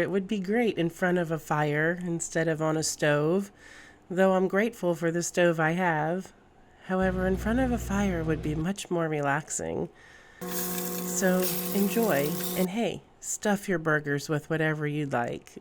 it would be great in front of a fire instead of on a stove, though I'm grateful for the stove I have. However, in front of a fire would be much more relaxing. So enjoy, and hey, stuff your burgers with whatever you'd like.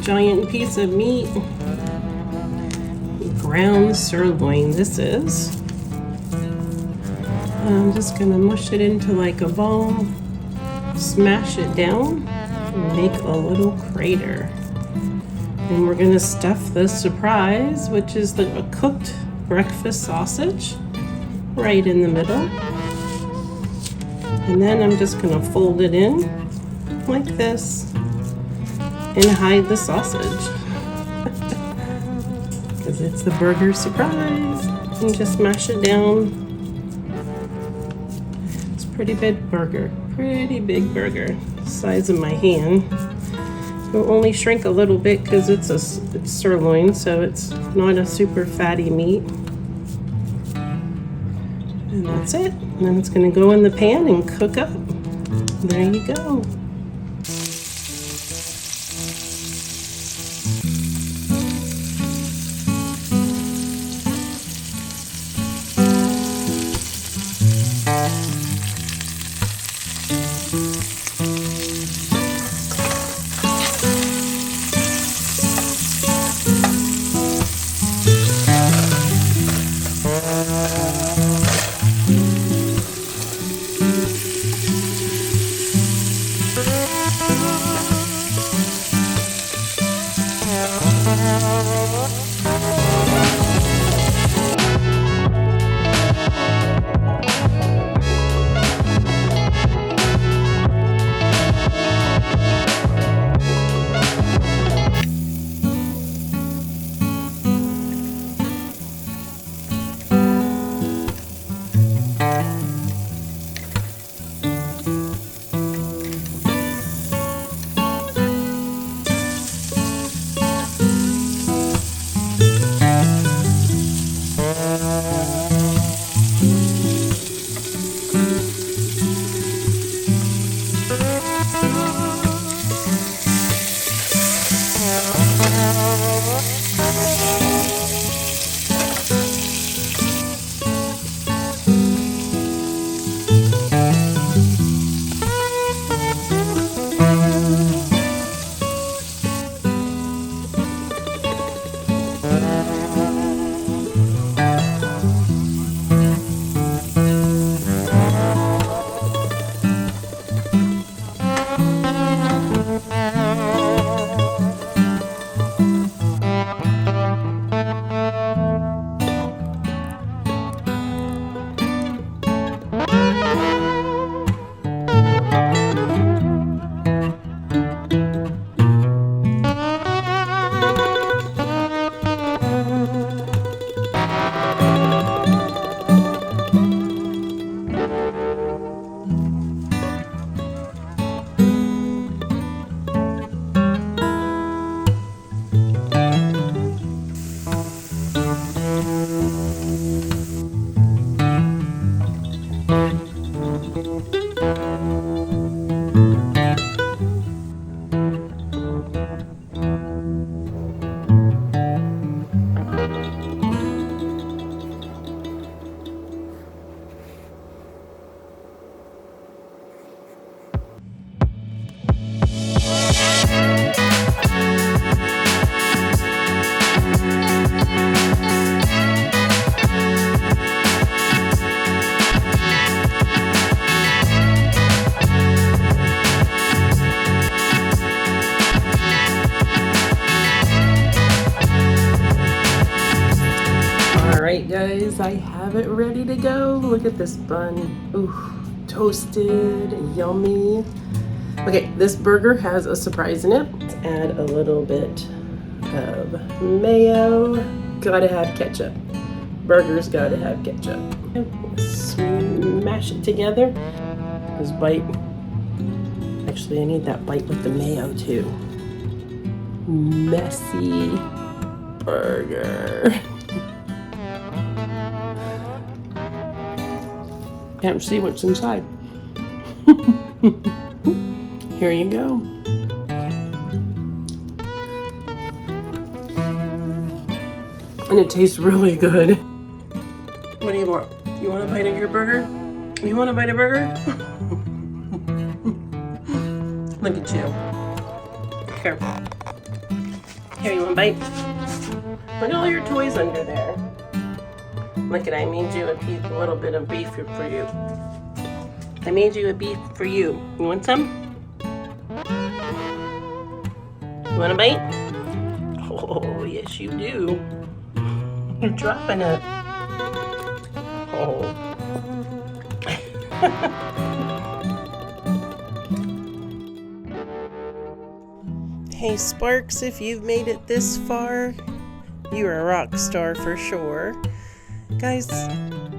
Giant piece of meat, ground sirloin this is. I'm just gonna mush it into like a ball, smash it down, and make a little crater. And we're gonna stuff the surprise, which is the cooked breakfast sausage, right in the middle. And then I'm just gonna fold it in like this and hide the sausage because it's the burger surprise. And just mash it down. It's a pretty big burger, size of my hand. It'll only shrink a little bit because it's sirloin, so it's not a super fatty meat. And that's it. And then it's going to go in the pan and cook up. There you go. guys, I have it ready to go. Look at this bun. Ooh, toasted, yummy. Okay, this burger has a surprise in it. Let's add a little bit of mayo. Gotta have ketchup. Burgers gotta have ketchup. Smash it together. This bite. Actually, I need that bite with the mayo too. Messy burger. Can't see what's inside. Here you go. And it tastes really good. What do you want? You want a bite of your burger? You want a bite of burger? Look at you. Here. Here, you want a bite? Look at all your toys under there. Look at, I made you a little bit of beef for you. I made you a beef for you. You want some? You want a bite? Oh, yes you do. You're dropping it. Oh. Hey Sparks, if you've made it this far, you're a rock star for sure. Guys,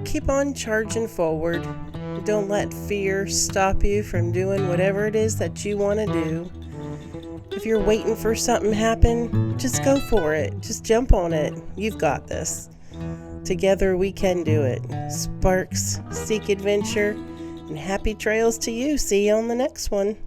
keep on charging forward. Don't let fear stop you from doing whatever it is that you want to do. If you're waiting for something to happen, just go for it. Just jump on it. You've got this. Together we can do it. Sparks, seek adventure, and happy trails to you. See you on the next one.